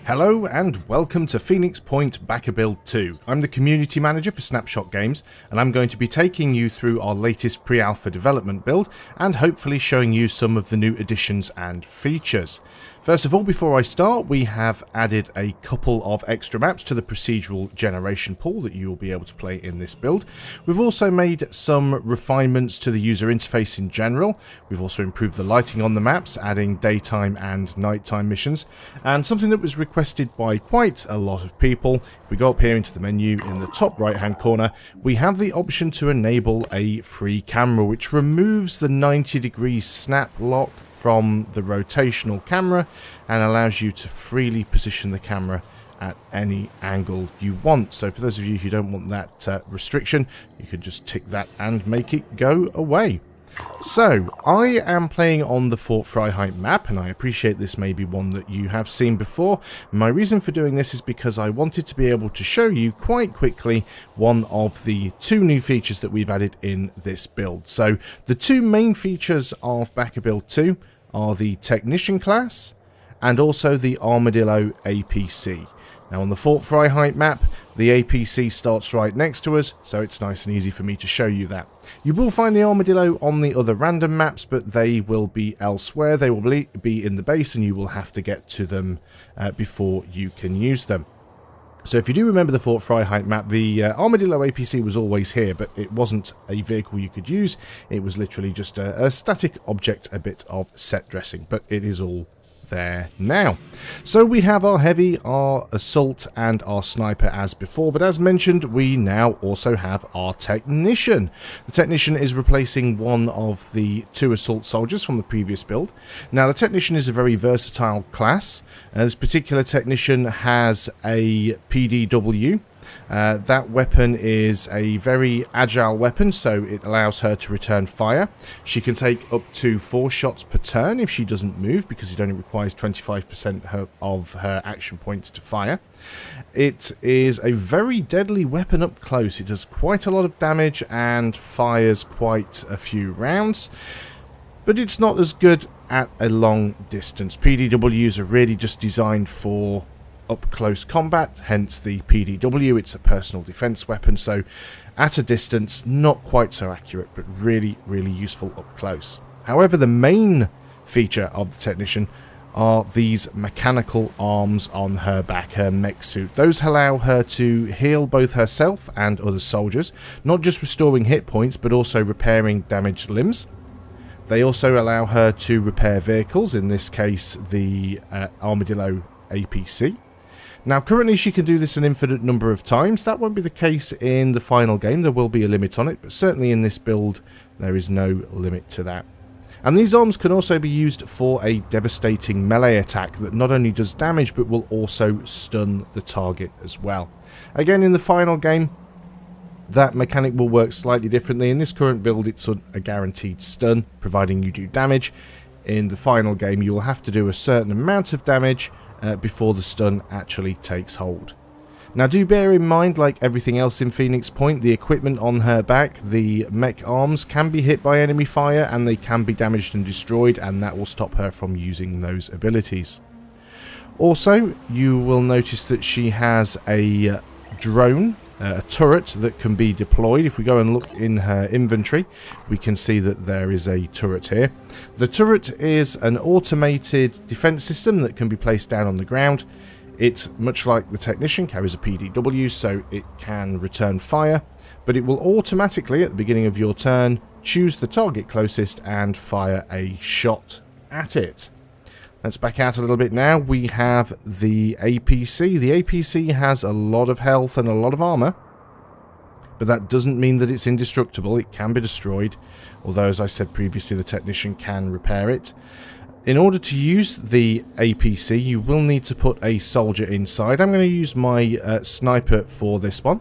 Hello and welcome to Phoenix Point Backer Build 2. I'm the community manager for Snapshot Games and I'm going to be taking you through our latest pre-alpha development build and hopefully showing you some of the new additions and features. First of all, before I start, we have added a couple of extra maps to the procedural generation pool that you will be able to play in this build. We've also made some refinements to the user interface in general. We've also improved the lighting on the maps, adding daytime and nighttime missions. And something that was requested by quite a lot of people, if we go up here into the menu in the top right hand corner, we have the option to enable a free camera, which removes the 90-degree snap lock from the rotational camera and allows you to freely position the camera at any angle you want. So for those of you who don't want that restriction, you can just tick that and make it go away. So I am playing on the Fort Freiheit map, and I appreciate this may be one that you have seen before. My reason for doing this is because I wanted to be able to show you quite quickly one of the two new features that we've added in this build. So the two main features of Backer Build 2 are the Technician class and also the Armadillo APC. Now on the Fort Freiheit map, the APC starts right next to us, so it's nice and easy for me to show you that. You will find the Armadillo on the other random maps, but they will be elsewhere. They will be in the base and you will have to get to them before you can use them. So if you do remember the Fort Freiheit map, the Armadillo APC was always here, but it wasn't a vehicle you could use. It was literally just a static object, a bit of set dressing, but it is all there now. So we have our heavy, our assault and our sniper as before, but as mentioned, we now also have our technician. The technician is replacing one of the two assault soldiers from the previous build. Now the technician is a very versatile class. This particular technician has a PDW. That weapon is a very agile weapon, so it allows her to return fire. She can take up to 4 shots per turn if she doesn't move, because it only requires 25% of her action points to fire. It is a very deadly weapon up close. It does quite a lot of damage and fires quite a few rounds, but it's not as good at a long distance. PDWs are really just designed for up close combat, hence the PDW. It's a personal defense weapon, so at a distance not quite so accurate, but really useful up close. However, the main feature of the technician are these mechanical arms on her back, her mech suit. Those allow her to heal both herself and other soldiers, not just restoring hit points but also repairing damaged limbs. They also allow her to repair vehicles, in this case the Armadillo APC. Now currently she can do this an infinite number of times. That won't be the case in the final game. There will be a limit on it, but certainly in this build there is no limit to that. And these arms can also be used for a devastating melee attack that not only does damage but will also stun the target as well. Again, in the final game that mechanic will work slightly differently. In this current build it's a guaranteed stun, providing you do damage. In the final game you will have to do a certain amount of damage before the stun actually takes hold. Now do bear in mind, like everything else in Phoenix Point, the equipment on her back, the mech arms, can be hit by enemy fire and they can be damaged and destroyed, and that will stop her from using those abilities. Also, you will notice that she has a drone, a turret that can be deployed. If we go and look in her inventory, we can see that there is a turret here. The turret is an automated defense system that can be placed down on the ground. It, much like the technician, carries a PDW, so it can return fire, but it will automatically, at the beginning of your turn, choose the target closest and fire a shot at it. Let's back out a little bit now. We have the APC. The APC has a lot of health and a lot of armor, but that doesn't mean that it's indestructible. It can be destroyed, although, as I said previously, the technician can repair it. In order to use the APC, you will need to put a soldier inside. I'm going to use my sniper for this one.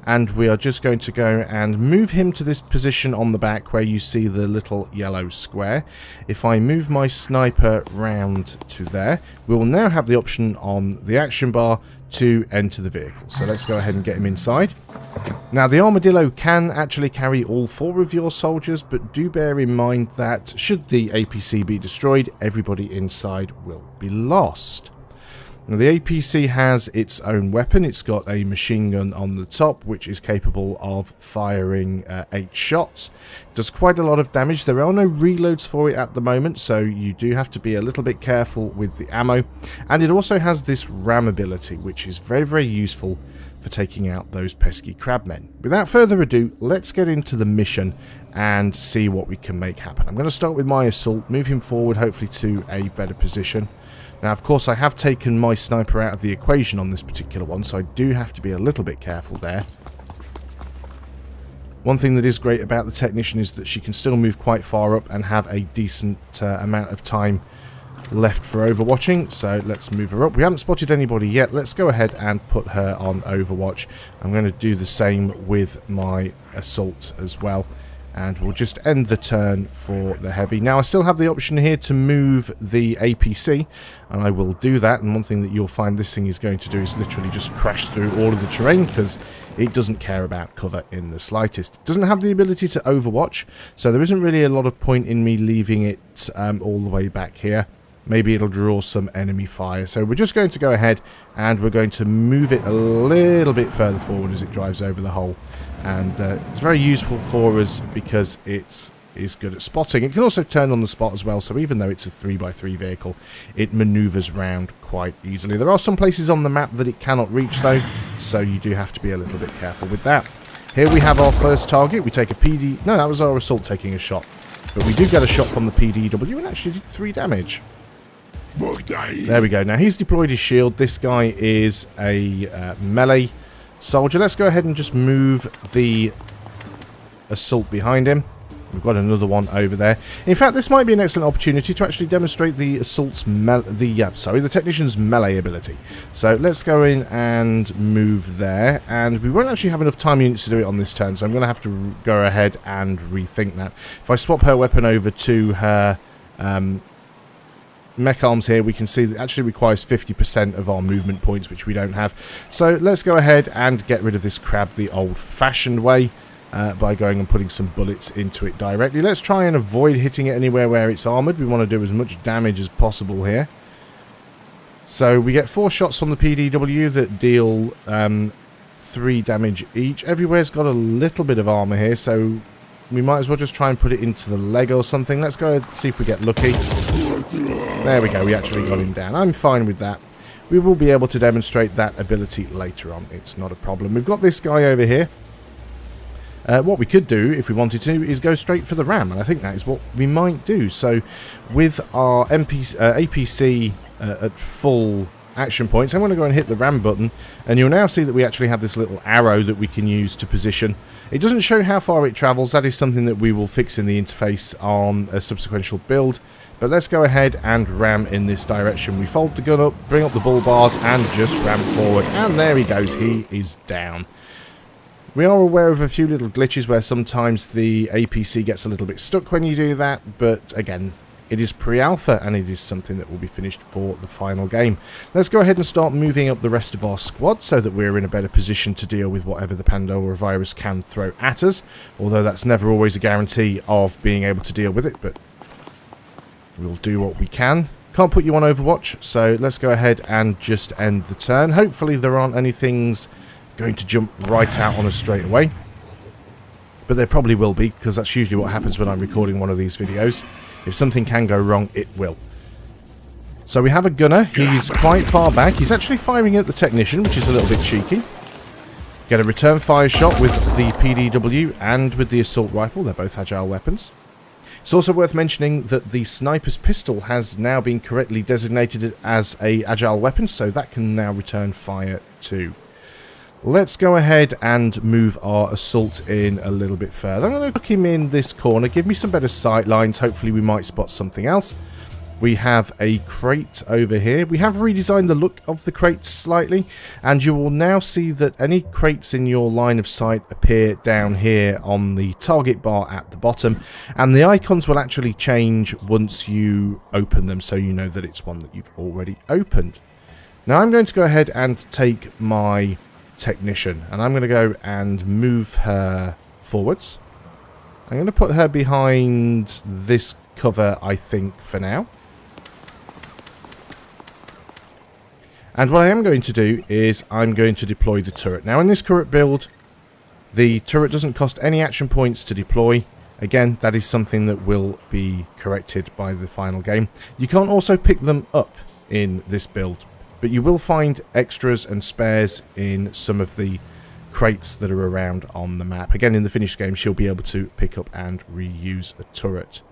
And we are just going to go and move him to this position on the back where you see the little yellow square. If I move my sniper round to there, we will now have the option on the action bar to enter the vehicle. So let's go ahead and get him inside. Now the Armadillo can actually carry all 4 of your soldiers, but do bear in mind that should the APC be destroyed, everybody inside will be lost. Now, the APC has its own weapon. It's got a machine gun on the top, which is capable of firing 8 shots. It does quite a lot of damage. There are no reloads for it at the moment, so you do have to be a little bit careful with the ammo. And it also has this ram ability, which is very, very useful for taking out those pesky crabmen. Without further ado, let's get into the mission and see what we can make happen. I'm going to start with my assault, move him forward, hopefully to a better position. Now, of course, I have taken my sniper out of the equation on this particular one, so I do have to be a little bit careful there. One thing that is great about the technician is that she can still move quite far up and have a decent amount of time left for overwatching. So let's move her up. We haven't spotted anybody yet. Let's go ahead and put her on overwatch. I'm going to do the same with my assault as well. And we'll just end the turn for the heavy. Now, I still have the option here to move the APC, and I will do that. And one thing that you'll find this thing is going to do is literally just crash through all of the terrain, because it doesn't care about cover in the slightest. It doesn't have the ability to overwatch, so there isn't really a lot of point in me leaving it all the way back here. Maybe it'll draw some enemy fire. So we're just going to go ahead and we're going to move it a little bit further forward as it drives over the hole. And it's very useful for us because it is good at spotting. It can also turn on the spot as well, so even though it's a 3x3 vehicle, it manoeuvres around quite easily. There are some places on the map that it cannot reach though, so you do have to be a little bit careful with that. Here we have our first target. We take a PD... No, that was our assault taking a shot. But we do get a shot from the PDW and actually did 3 damage. There we go. Now, he's deployed his shield. This guy is a melee soldier. Let's go ahead and just move the assault behind him. We've got another one over there. In fact, this might be an excellent opportunity to actually demonstrate the assault's the technician's melee ability. So let's go in and move there, and we won't actually have enough time units to do it on this turn, so I'm going to have to go ahead and rethink that. If I swap her weapon over to her mech arms here, we can see that it actually requires 50% of our movement points, which we don't have. So let's go ahead and get rid of this crab the old-fashioned way by going and putting some bullets into it directly. Let's try and avoid hitting it anywhere where it's armoured. We want to do as much damage as possible here. So we get 4 shots from the PDW that deal 3 damage each. Everywhere's got a little bit of armour here, so we might as well just try and put it into the leg or something. Let's go and see if we get lucky. There we go, we actually got him down. I'm fine with that. We will be able to demonstrate that ability later on. It's not a problem. We've got this guy over here. What we could do, if we wanted to, is go straight for the ram, and I think that is what we might do. So, with our APC at full action points, I'm going to go and hit the ram button, and you'll now see that we actually have this little arrow that we can use to position. It doesn't show how far it travels. That is something that we will fix in the interface on a subsequent build. But let's go ahead and ram in this direction. We fold the gun up, bring up the bull bars, and just ram forward. And there he goes. He is down. We are aware of a few little glitches where sometimes the APC gets a little bit stuck when you do that, but again, it is pre-alpha and it is something that will be finished for the final game. Let's go ahead and start moving up the rest of our squad so that we're in a better position to deal with whatever the Pandora virus can throw at us, although that's never always a guarantee of being able to deal with it, but we'll do what we can. Can't put you on Overwatch, so let's go ahead and just end the turn. Hopefully there aren't any things going to jump right out on us straight away, but there probably will be, because that's usually what happens when I'm recording one of these videos. If something can go wrong, it will. So we have a gunner. He's quite far back. He's actually firing at the technician, which is a little bit cheeky. Get a return fire shot with the PDW and with the assault rifle. They're both agile weapons. It's also worth mentioning that the sniper's pistol has now been correctly designated as an agile weapon, so that can now return fire too. Let's go ahead and move our assault in a little bit further. I'm going to look him in this corner, give me some better sight lines. Hopefully we might spot something else. We have a crate over here. We have redesigned the look of the crates slightly, and you will now see that any crates in your line of sight appear down here on the target bar at the bottom, and the icons will actually change once you open them, so you know that it's one that you've already opened. Now I'm going to go ahead and take my technician, and I'm going to go and move her forwards. I'm going to put her behind this cover, I think, for now. And what I am going to do is I'm going to deploy the turret. Now in this current build, the turret doesn't cost any action points to deploy. Again, that is something that will be corrected by the final game. You can't also pick them up in this build, but you will find extras and spares in some of the crates that are around on the map. Again, in the finished game, she'll be able to pick up and reuse a turret.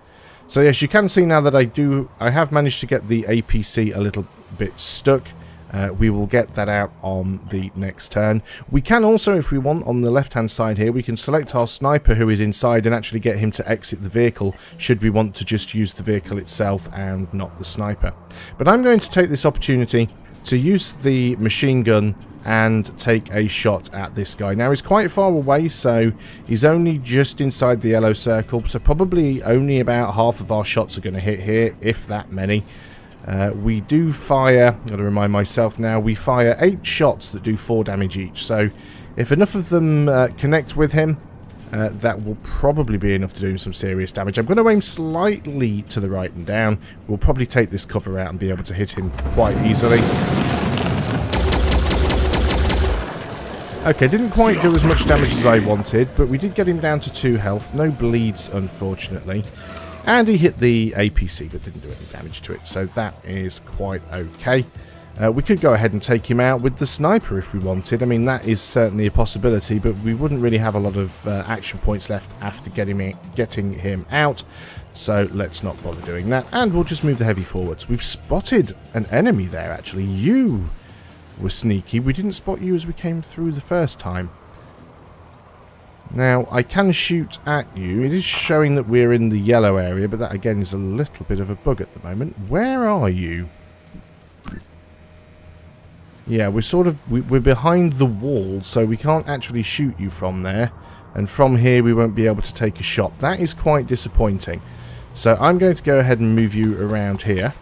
So yes, you can see now that I have managed to get the APC a little bit stuck. We will get that out on the next turn. We can also, if we want, on the left-hand side here, we can select our sniper who is inside and actually get him to exit the vehicle, should we want to just use the vehicle itself and not the sniper. But I'm going to take this opportunity to use the machine gun and take a shot at this guy. Now, he's quite far away, so he's only just inside the yellow circle, so probably only about half of our shots are going to hit here, if that many. We do fire, I've got to remind myself now, we fire 8 shots that do 4 damage each. So if enough of them connect with him, that will probably be enough to do some serious damage. I'm going to aim slightly to the right and down. We'll probably take this cover out and be able to hit him quite easily. Okay, didn't quite do as much damage as I wanted, but we did get him down to 2 health. No bleeds, unfortunately. And he hit the APC, but didn't do any damage to it, so that is quite okay. We could go ahead and take him out with the sniper if we wanted. I mean, that is certainly a possibility, but we wouldn't really have a lot of action points left after getting him out. So let's not bother doing that, and we'll just move the heavy forwards. We've spotted an enemy there, actually. You were sneaky. We didn't spot you as we came through the first time. Now, I can shoot at you. It is showing that we're in the yellow area, but that again is a little bit of a bug at the moment. Where are you? Yeah, we're behind the wall, so we can't actually shoot you from there. And from here, we won't be able to take a shot. That is quite disappointing. So I'm going to go ahead and move you around here,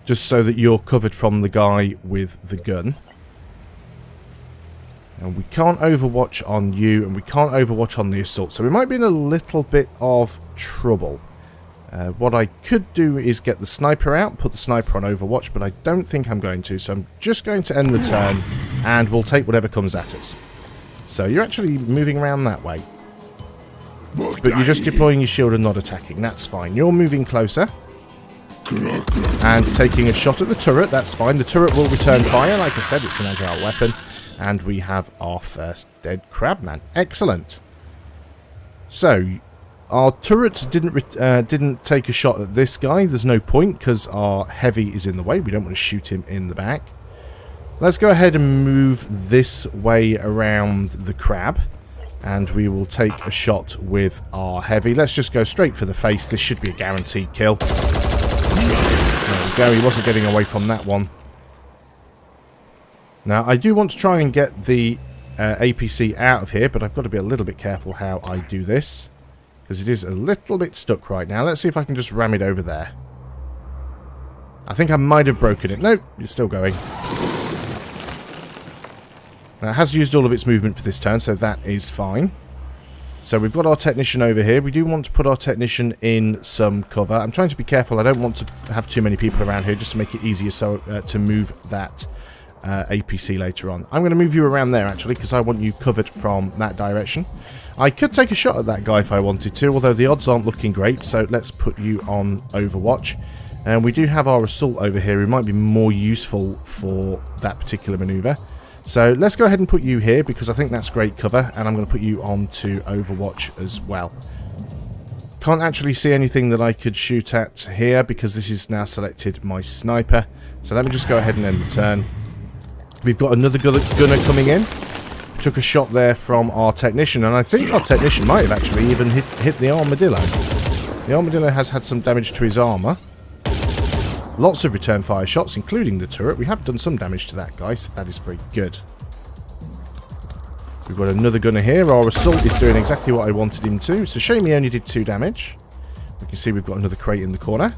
just so that you're covered from the guy with the gun. And we can't overwatch on you, and we can't overwatch on the assault, so we might be in a little bit of trouble. What I could do is get the sniper out, put the sniper on overwatch, but I don't think I'm going to, so I'm just going to end the turn, and we'll take whatever comes at us. So you're actually moving around that way, but you're just deploying your shield and not attacking. That's fine. You're moving closer and taking a shot at the turret. That's fine. The turret will return fire. Like I said, it's an agile weapon. And we have our first dead crabman. Excellent. So, our turret didn't take a shot at this guy. There's no point because our heavy is in the way. We don't want to shoot him in the back. Let's go ahead and move this way around the crab. And we will take a shot with our heavy. Let's just go straight for the face. This should be a guaranteed kill. There we go. He wasn't getting away from that one. Now, I do want to try and get the APC out of here, but I've got to be a little bit careful how I do this, because it is a little bit stuck right now. Let's see if I can just ram it over there. I think I might have broken it. Nope, it's still going. Now, it has used all of its movement for this turn, so that is fine. So we've got our technician over here. We do want to put our technician in some cover. I'm trying to be careful. I don't want to have too many people around here, just to make it easier to move that APC later on. I'm going to move you around there, actually, because I want you covered from that direction. I could take a shot at that guy if I wanted to, although the odds aren't looking great, so let's put you on Overwatch. And we do have our assault over here, who might be more useful for that particular maneuver. So let's go ahead and put you here, because I think that's great cover, and I'm going to put you on to Overwatch as well. Can't actually see anything that I could shoot at here, because this is now selected my sniper. So let me just go ahead and end the turn. We've got another gunner coming in. Took a shot there from our technician, and I think our technician might have actually even hit the armadillo. The armadillo has had some damage to his armour. Lots of return fire shots, including the turret. We have done some damage to that guy, so that is very good. We've got another gunner here. Our assault is doing exactly what I wanted him to. It's a shame he only did 2 damage. We can see we've got another crate in the corner.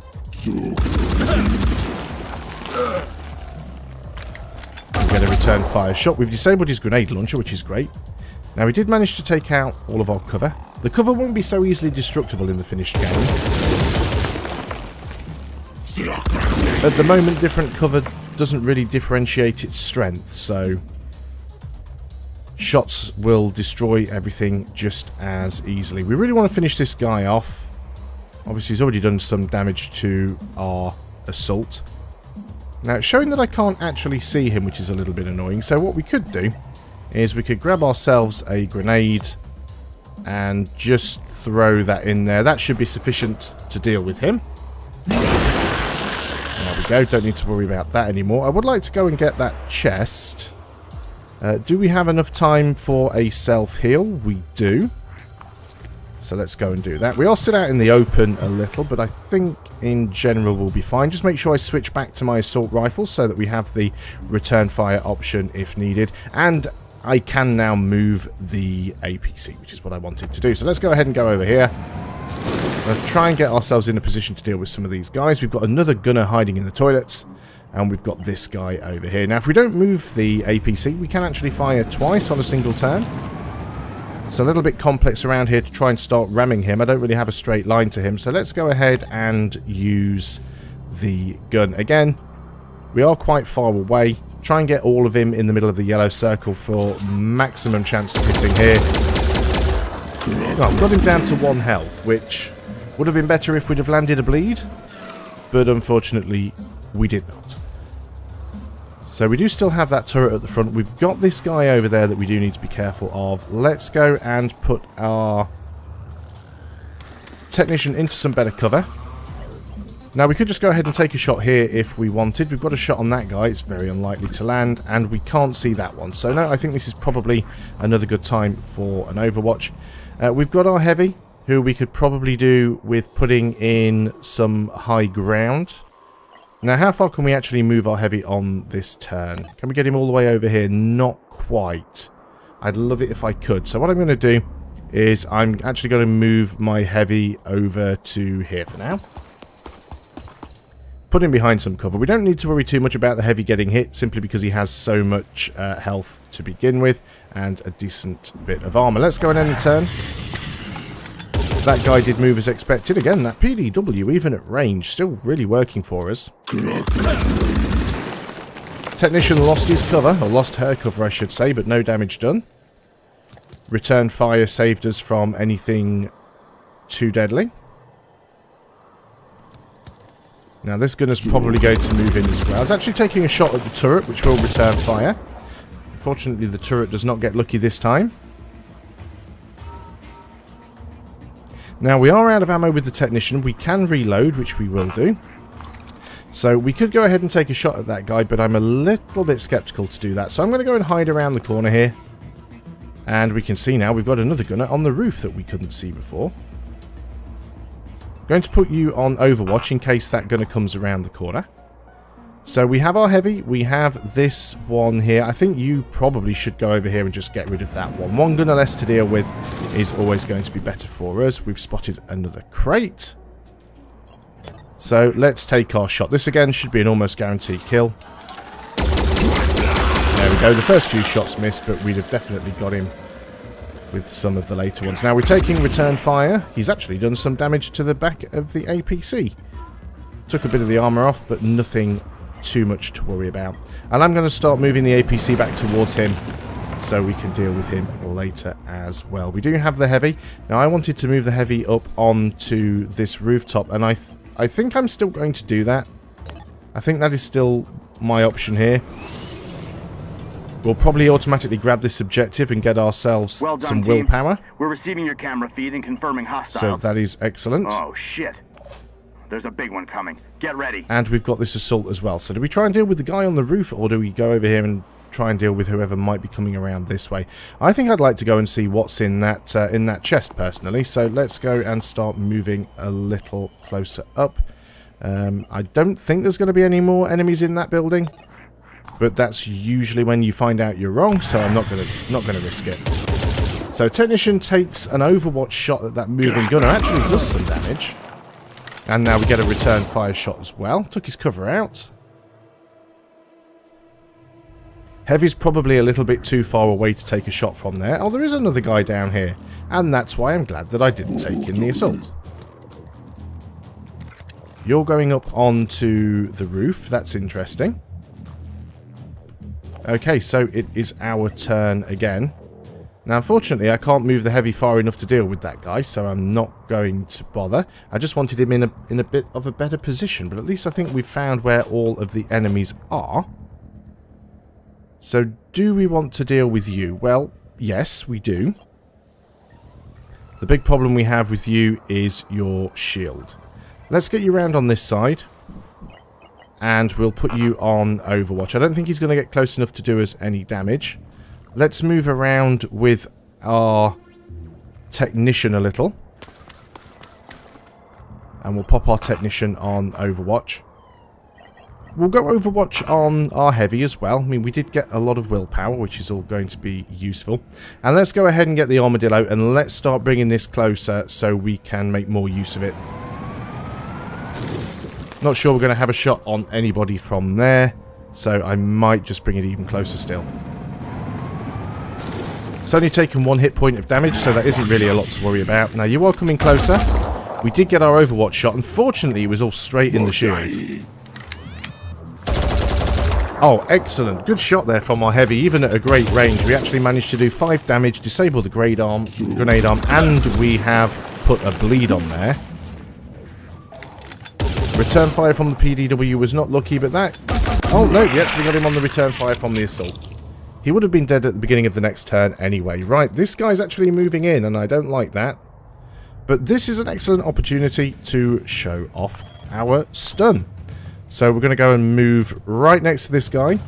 Get a return fire shot. We've disabled his grenade launcher, which is great. Now, we did manage to take out all of our cover. The cover won't be so easily destructible in the finished game. at the moment, different cover doesn't really differentiate its strength, so shots will destroy everything just as easily. We really want to finish this guy off. Obviously, he's already done some damage to our assault. Now, it's showing that I can't actually see him, which is a little bit annoying. So what we could do is we could grab ourselves a grenade and just throw that in there. That should be sufficient to deal with him. There we go. Don't need to worry about that anymore. I would like to go and get that chest. Do we have enough time for a self-heal? We do. So let's go and do that. We are still out in the open a little, but I think in general we'll be fine. Just make sure I switch back to my assault rifle so that we have the return fire option if needed. And I can now move the APC, which is what I wanted to do. So let's go ahead and go over here. Let's try and get ourselves in a position to deal with some of these guys. We've got another gunner hiding in the toilets. And we've got this guy over here. Now, if we don't move the APC, we can actually fire twice on a single turn. It's a little bit complex around here to try and start ramming him. I don't really have a straight line to him. So let's go ahead and use the gun. Again, we are quite far away. Try and get all of him in the middle of the yellow circle for maximum chance of hitting here. Oh, I've got him down to 1 health, which would have been better if we'd have landed a bleed. But unfortunately, we did not. So we do still have that turret at the front. We've got this guy over there that we do need to be careful of. Let's go and put our technician into some better cover. Now we could just go ahead and take a shot here if we wanted. We've got a shot on that guy. It's very unlikely to land, and we can't see that one. So no, I think this is probably another good time for an Overwatch. We've got our heavy, who we could probably do with putting in some high ground. Now, how far can we actually move our heavy on this turn? Can we get him all the way over here? Not quite. I'd love it if I could. So what I'm going to do is I'm actually going to move my heavy over to here for now. Put him behind some cover. We don't need to worry too much about the heavy getting hit, simply because he has so much health to begin with and a decent bit of armor. Let's go and end the turn. That guy did move as expected. Again, that PDW, even at range, still really working for us. Technician lost his cover, or lost her cover, I should say, but no damage done. Return fire saved us from anything too deadly. Now, this gunner's probably going to move in as well. I was actually taking a shot at the turret, which will return fire. Unfortunately, the turret does not get lucky this time. Now, we are out of ammo with the technician. We can reload, which we will do. So we could go ahead and take a shot at that guy, but I'm a little bit skeptical to do that. So I'm going to go and hide around the corner here. And we can see now we've got another gunner on the roof that we couldn't see before. I'm going to put you on Overwatch in case that gunner comes around the corner. So we have our heavy, we have this one here. I think you probably should go over here and just get rid of that one. One gunner less to deal with is always going to be better for us. We've spotted another crate. So let's take our shot. This again should be an almost guaranteed kill. There we go. The first few shots missed, but we'd have definitely got him with some of the later ones. Now we're taking return fire. He's actually done some damage to the back of the APC. Took a bit of the armor off, but nothing too much to worry about. And I'm going to start moving the APC back towards him so we can deal with him later as well. We do have the heavy. Now I wanted to move the heavy up onto this rooftop, and I think I'm still going to do that. I think that is still my option here. We'll probably automatically grab this objective and get ourselves some willpower. We're receiving your camera feed and confirming hostiles. So that is excellent. Oh shit. There's a big one coming. Get ready. And we've got this assault as well. So do we try and deal with the guy on the roof, or do we go over here and try and deal with whoever might be coming around this way? I think I'd like to go and see what's in that chest, personally. So let's go and start moving a little closer up. I don't think there's going to be any more enemies in that building, but that's usually when you find out you're wrong. So I'm not going to risk it. So Technician takes an Overwatch shot at that moving gunner. Actually does some damage. And now we get a return fire shot as well. Took his cover out. Heavy's probably a little bit too far away to take a shot from there. Oh, there is another guy down here. And that's why I'm glad that I didn't take in the assault. you're going up onto the roof. That's interesting. Okay, so it is our turn again. Now, unfortunately, I can't move the heavy far enough to deal with that guy, so I'm not going to bother. I just wanted him in a bit of a better position, but at least I think we've found where all of the enemies are. So, do we want to deal with you? Well, yes, we do. The big problem we have with you is your shield. Let's get you around on this side. And we'll put you on Overwatch. I don't think he's going to get close enough to do us any damage. Let's move around with our technician a little. And we'll pop our technician on Overwatch. We'll go Overwatch on our heavy as well. I mean, we did get a lot of willpower, which is all going to be useful. And let's go ahead and get the armadillo, and let's start bringing this closer so we can make more use of it. Not sure we're going to have a shot on anybody from there, so I might just bring it even closer still. It's only taken 1 hit point of damage, so that isn't really a lot to worry about. Now, you are coming closer. We did get our Overwatch shot. Unfortunately, it was all straight in the shield. Oh, excellent. Good shot there from our heavy, even at a great range. We actually managed to do 5 damage, disable the grenade arm, and we have put a bleed on there. Return fire from the PDW was not lucky, but that... Oh, no, we actually got him on the return fire from the assault. He would have been dead at the beginning of the next turn anyway. Right, this guy's actually moving in, and I don't like that. But this is an excellent opportunity to show off our stun. So we're going to go and move right next to this guy.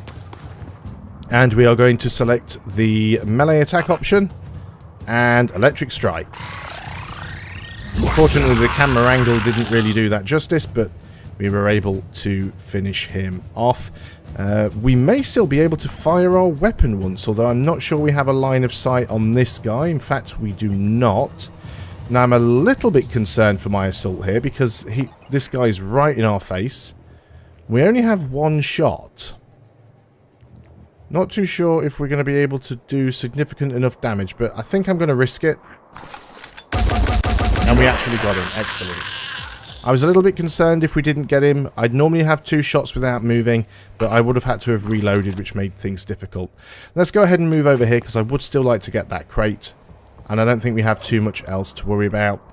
And we are going to select the melee attack option and electric strike. Unfortunately, the camera angle didn't really do that justice, but we were able to finish him off. We may still be able to fire our weapon once, although I'm not sure we have a line of sight on this guy. In fact, we do not. Now, I'm a little bit concerned for my assault here, because this guy's right in our face. We only have 1 shot. Not too sure if we're going to be able to do significant enough damage, but I think I'm going to risk it. And we actually got him. Excellent. I was a little bit concerned if we didn't get him. I'd normally have 2 shots without moving, but I would have had to have reloaded, which made things difficult. Let's go ahead and move over here, because I would still like to get that crate. And I don't think we have too much else to worry about.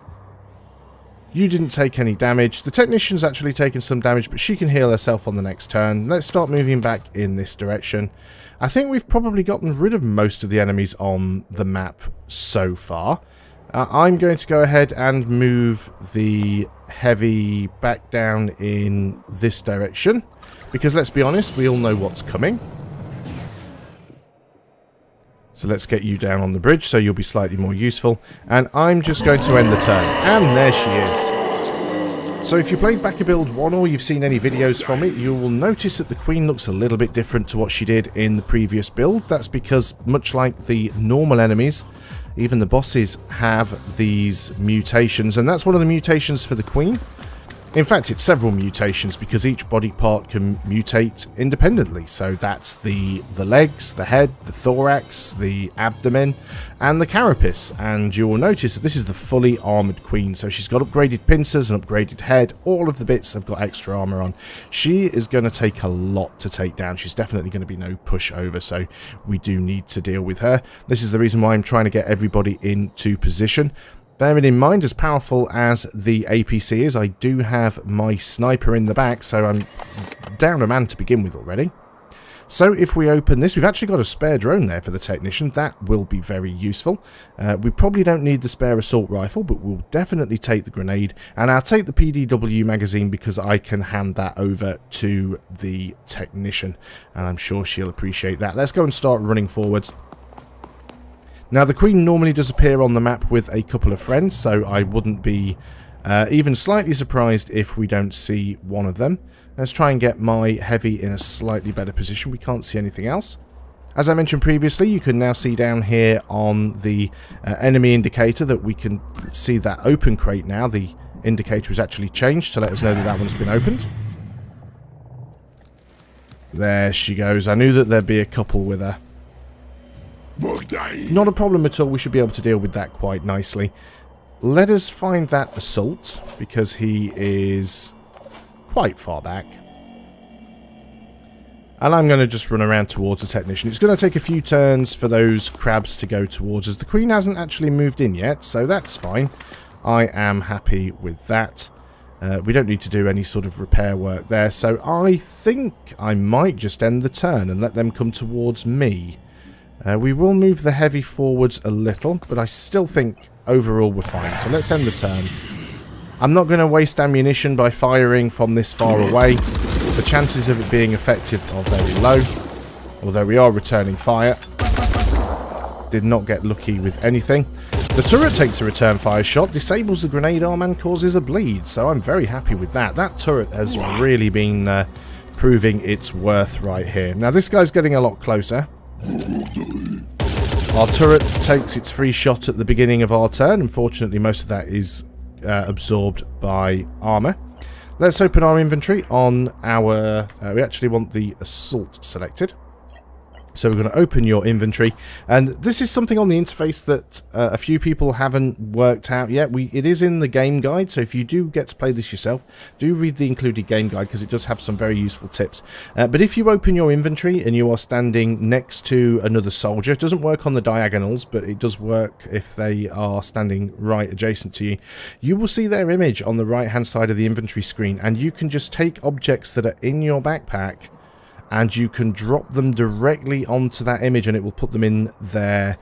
You didn't take any damage. The technician's actually taken some damage, but she can heal herself on the next turn. Let's start moving back in this direction. I think we've probably gotten rid of most of the enemies on the map so far. I'm going to go ahead and move the heavy back down in this direction, because let's be honest, we all know what's coming. So let's get you down on the bridge so you'll be slightly more useful. And I'm just going to end the turn. And there she is. So if you played Back a Build 1 or you've seen any videos from it, you will notice that the Queen looks a little bit different to what she did in the previous build. That's because, much like the normal enemies, even the bosses have these mutations. And that's one of the mutations for the Queen. In fact, it's several mutations, because each body part can mutate independently. So that's the legs, the head, the thorax, the abdomen, and the carapace. And you will notice that this is the fully armoured Queen. So she's got upgraded pincers, an upgraded head. All of the bits have got extra armour on. She is going to take a lot to take down. She's definitely going to be no pushover, so we do need to deal with her. This is the reason why I'm trying to get everybody into position. Bearing in mind, as powerful as the APC is, I do have my sniper in the back, so I'm down a man to begin with already. So if we open this, we've actually got a spare drone there for the technician. That will be very useful. We probably don't need the spare assault rifle, but we'll definitely take the grenade. And I'll take the PDW magazine because I can hand that over to the technician. And I'm sure she'll appreciate that. Let's go and start running forwards. Now, the Queen normally does appear on the map with a couple of friends, so I wouldn't be even slightly surprised if we don't see one of them. Let's try and get my heavy in a slightly better position. We can't see anything else. As I mentioned previously, you can now see down here on the enemy indicator that we can see that open crate now. The indicator has actually changed to let us know that that one's been opened. There she goes. I knew that there'd be a couple with her. Not a problem at all. We should be able to deal with that quite nicely. Let us find that assault, because he is quite far back. And I'm going to just run around towards the technician. It's going to take a few turns for those crabs to go towards us. The queen hasn't actually moved in yet, so that's fine. I am happy with that. We don't need to do any sort of repair work there, so I think I might just end the turn and let them come towards me. We will move the heavy forwards a little, but I still think overall we're fine, so let's end the turn. I'm not going to waste ammunition by firing from this far away. The chances of it being effective are very low, although we are returning fire. Did not get lucky with anything. The turret takes a return fire shot, disables the grenade arm and causes a bleed, so I'm very happy with that. That turret has really been proving its worth right here. Now this guy's getting a lot closer. Our turret takes its free shot at the beginning of our turn. Unfortunately, most of that is absorbed by armor. Let's open our inventory on our... we actually want the assault selected. So we're going to open your inventory, and this is something on the interface that a few people haven't worked out yet. It is in the game guide, so if you do get to play this yourself, do read the included game guide because it does have some very useful tips. But if you open your inventory and you are standing next to another soldier, it doesn't work on the diagonals, but it does work if they are standing right adjacent to you. You will see their image on the right hand side of the inventory screen, and you can just take objects that are in your backpack and you can drop them directly onto that image and it will put them in their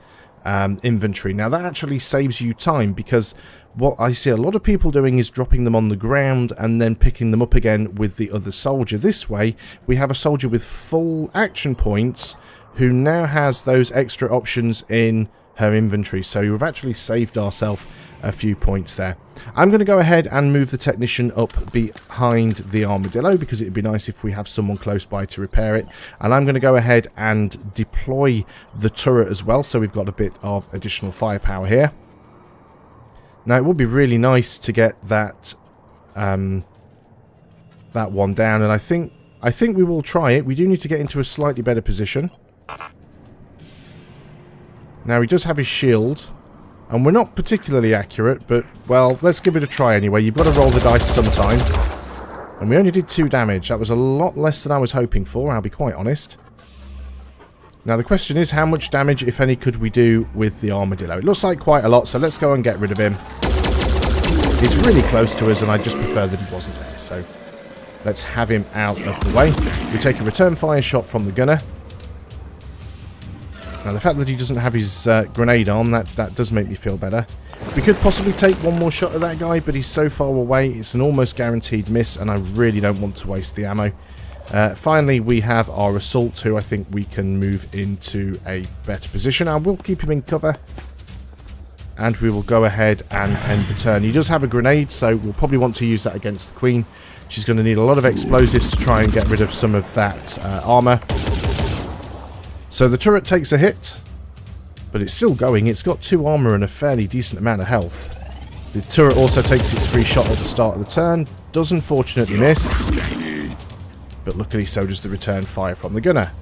inventory. Now that actually saves you time, because what I see a lot of people doing is dropping them on the ground and then picking them up again with the other soldier. This way we have a soldier with full action points who now has those extra options in her inventory, so we've actually saved ourselves a few points there. I'm going to go ahead and move the technician up behind the armadillo because it'd be nice if we have someone close by to repair it, and I'm going to go ahead and deploy the turret as well, so we've got a bit of additional firepower here. Now it would be really nice to get that that one down, and I think we will try it. We do need to get into a slightly better position. Now he does have his shield, and we're not particularly accurate, but, well, let's give it a try anyway. You've got to roll the dice sometime. And we only did 2 damage. That was a lot less than I was hoping for, I'll be quite honest. Now the question is, how much damage, if any, could we do with the armadillo? It looks like quite a lot, so let's go and get rid of him. He's really close to us, and I just prefer that he wasn't there, so let's have him out of the way. We take a return fire shot from the gunner. Now the fact that he doesn't have his grenade arm, that does make me feel better. We could possibly take one more shot at that guy, but he's so far away, it's an almost guaranteed miss, and I really don't want to waste the ammo. Finally, we have our assault, who I think we can move into a better position. I will keep him in cover, and we will go ahead and end the turn. He does have a grenade, so we'll probably want to use that against the queen. She's going to need a lot of explosives to try and get rid of some of that armor. So the turret takes a hit, but it's still going. It's got 2 armor and a fairly decent amount of health. The turret also takes its free shot at the start of the turn. Does unfortunately miss, but luckily so does the return fire from the gunner.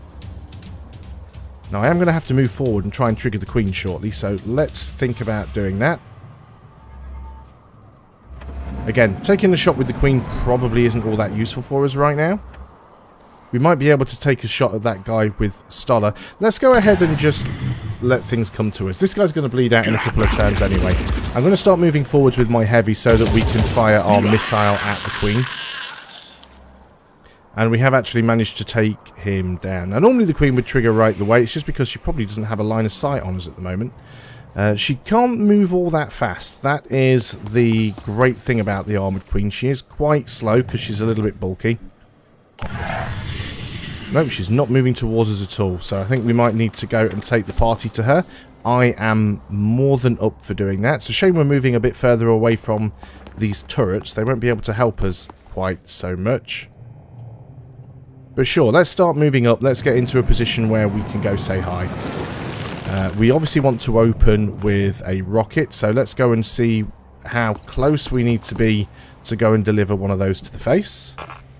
Now I am going to have to move forward and try and trigger the queen shortly, so let's think about doing that. Again, taking the shot with the queen probably isn't all that useful for us right now. We might be able to take a shot at that guy with Stoller. Let's go ahead and just let things come to us. This guy's going to bleed out in a couple of turns anyway. I'm going to start moving forwards with my heavy so that we can fire our missile at the queen. And we have actually managed to take him down. Now normally the queen would trigger right the way. It's just because she probably doesn't have a line of sight on us at the moment. She can't move all that fast. That is the great thing about the armoured queen. She is quite slow because she's a little bit bulky. No, she's not moving towards us at all, so I think we might need to go and take the party to her. I am more than up for doing that. It's a shame we're moving a bit further away from these turrets. They won't be able to help us quite so much. But sure, let's start moving up. Let's get into a position where we can go say hi. We obviously want to open with a rocket, so let's go and see how close we need to be to go and deliver one of those to the face.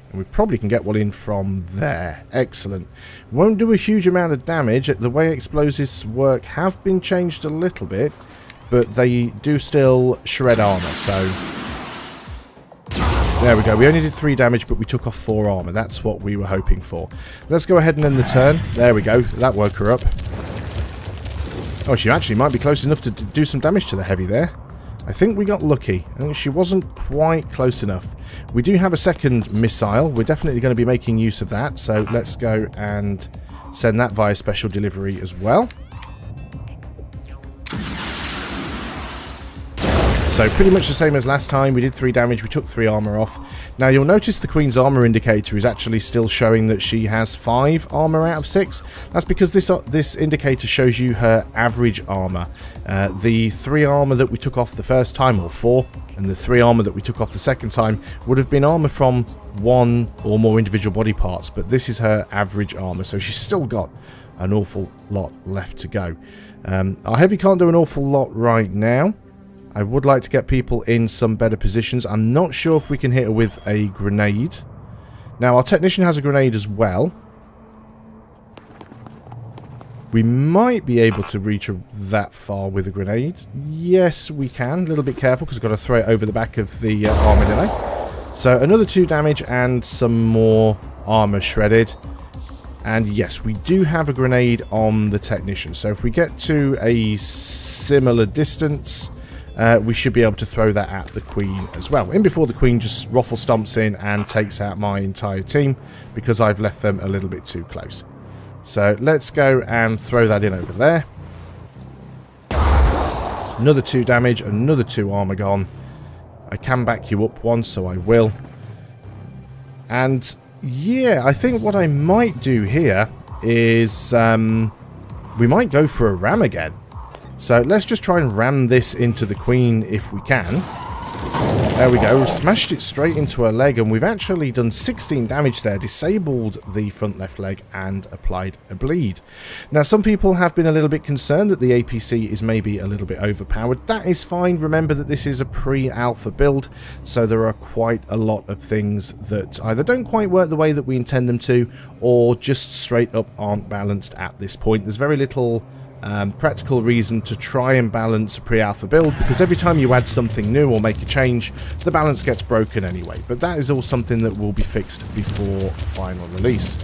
And we probably can get one in from there. Excellent. Won't do a huge amount of damage. The way explosives work have been changed a little bit, but they do still shred armor, so There we go. We only did 3 damage, but we took off 4 armor. That's what we were hoping for. Let's go ahead and end the turn. There we go. That woke her up. Oh, she actually might be close enough to do some damage to the heavy there. I think we got lucky. I think she wasn't quite close enough. We do have a second missile. We're definitely going to be making use of that. So let's go and send that via special delivery as well. So pretty much the same as last time. We did 3 damage. We took 3 armor off. Now you'll notice the Queen's armor indicator is actually still showing that she has 5 armor out of 6. That's because this indicator shows you her average armor. The 3 armor that we took off the first time, or 4, and the 3 armor that we took off the second time would have been armor from 1 or more individual body parts. But this is her average armor, so she's still got an awful lot left to go. Our heavy can't do an awful lot right now. I would like to get people in some better positions. I'm not sure if we can hit her with a grenade. Now, our technician has a grenade as well. We might be able to reach her that far with a grenade. Yes, we can. A little bit careful because we've got to throw it over the back of the armadillo. So, another 2 damage and some more armor shredded. And yes, we do have a grenade on the technician. So, if we get to a similar distance, we should be able to throw that at the Queen as well. In before the Queen just ruffle stomps in and takes out my entire team because I've left them a little bit too close. So let's go and throw that in over there. Another 2 damage, another 2 armor gone. I can back you up 1, so I will. And yeah, I think what I might do here is we might go for a ram again. So let's just try and ram this into the Queen if we can. There we go. We've smashed it straight into her leg, and we've actually done 16 damage there, disabled the front left leg and applied a bleed. Now, some people have been a little bit concerned that the APC is maybe a little bit overpowered. That is fine. Remember that this is a pre-alpha build, so there are quite a lot of things that either don't quite work the way that we intend them to, or just straight up aren't balanced at this point. There's very little practical reason to try and balance a pre-alpha build, because every time you add something new or make a change, the balance gets broken anyway. But that is all something that will be fixed before final release.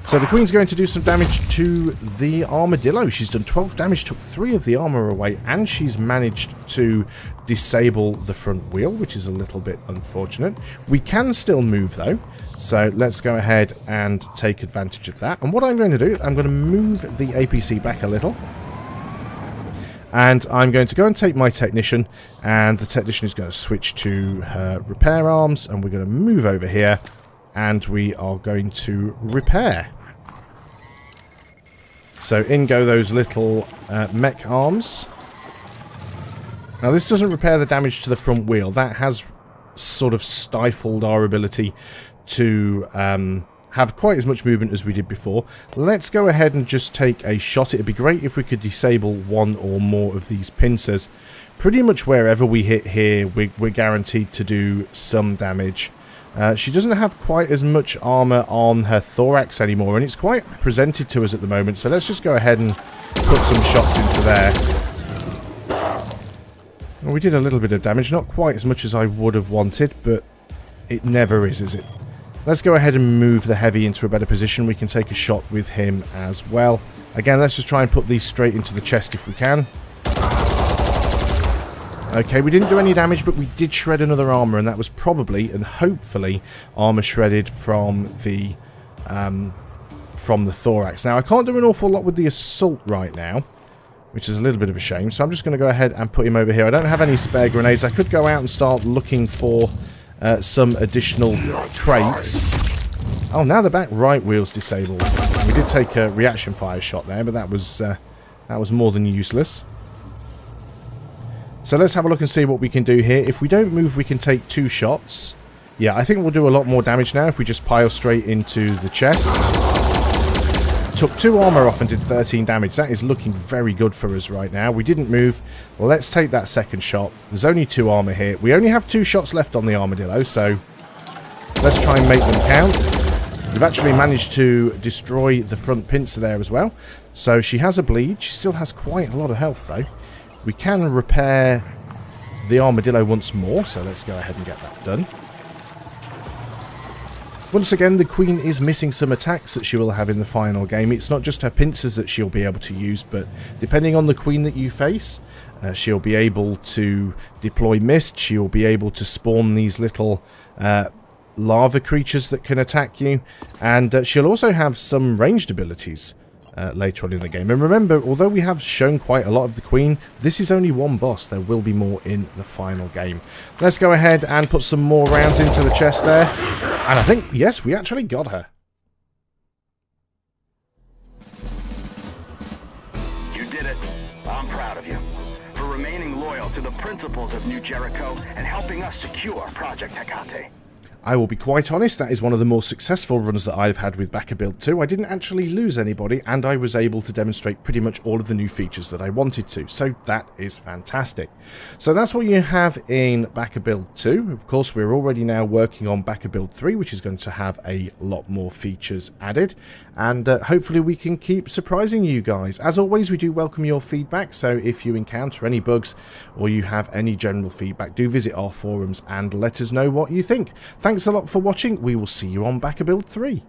So the Queen's going to do some damage to the armadillo. She's done 12 damage, took 3 of the armor away, and she's managed to disable the front wheel, which is a little bit unfortunate. We can still move though, so let's go ahead and take advantage of that. And what I'm going to do, I'm going to move the APC back a little. And I'm going to go and take my technician, and the technician is going to switch to her repair arms, and we're going to move over here, and we are going to repair. So in go those little mech arms. Now this doesn't repair the damage to the front wheel. That has sort of stifled our ability to have quite as much movement as we did before. Let's go ahead and just take a shot. It'd be great if we could disable 1 or more of these pincers. Pretty much wherever we hit here, we're guaranteed to do some damage. She doesn't have quite as much armor on her thorax anymore, and it's quite presented to us at the moment, so let's just go ahead and put some shots into there. Well, we did a little bit of damage, not quite as much as I would have wanted, but it never is it? Let's go ahead and move the heavy into a better position. We can take a shot with him as well. Again, let's just try and put these straight into the chest if we can. Okay, we didn't do any damage, but we did shred another armor, and that was probably and hopefully armor shredded from the thorax. Now, I can't do an awful lot with the assault right now, which is a little bit of a shame, so I'm just going to go ahead and put him over here. I don't have any spare grenades. I could go out and start looking for some additional crates. Oh, now the back right wheel's disabled. We did take a reaction fire shot there, but that was more than useless. So let's have a look and see what we can do here. If we don't move, we can take 2 shots. Yeah, I think we'll do a lot more damage now if we just pile straight into the chest. Took 2 armor off and did 13 damage. That is looking very good for us right now. We didn't move. Well, let's take that second shot. There's only 2 armor here. We only have 2 shots left on the armadillo, so let's try and make them count. We've actually managed to destroy the front pincer there as well. So she has a bleed. She still has quite a lot of health, though. We can repair the armadillo once more, so let's go ahead and get that done. Once again, the Queen is missing some attacks that she will have in the final game. It's not just her pincers that she'll be able to use, but depending on the Queen that you face, she'll be able to deploy mist, she'll be able to spawn these little larva creatures that can attack you, and she'll also have some ranged abilities later on in the game. And remember, although we have shown quite a lot of the Queen, this is only one boss. There will be more in the final game. Let's go ahead and put some more rounds into the chest there. And I think, yes, we actually got her. You did it. I'm proud of you. For remaining loyal to the principles of New Jericho and helping us secure Project Hecate. I will be quite honest, that is one of the more successful runs that I've had with Backer Build 2. I didn't actually lose anybody, and I was able to demonstrate pretty much all of the new features that I wanted to, so that is fantastic. So that's what you have in Backer Build 2. Of course, we're already now working on Backer Build 3, which is going to have a lot more features added, and hopefully we can keep surprising you guys. As always, we do welcome your feedback, so if you encounter any bugs or you have any general feedback, do visit our forums and let us know what you think. Thanks a lot for watching. We will see you on Backer Build 3.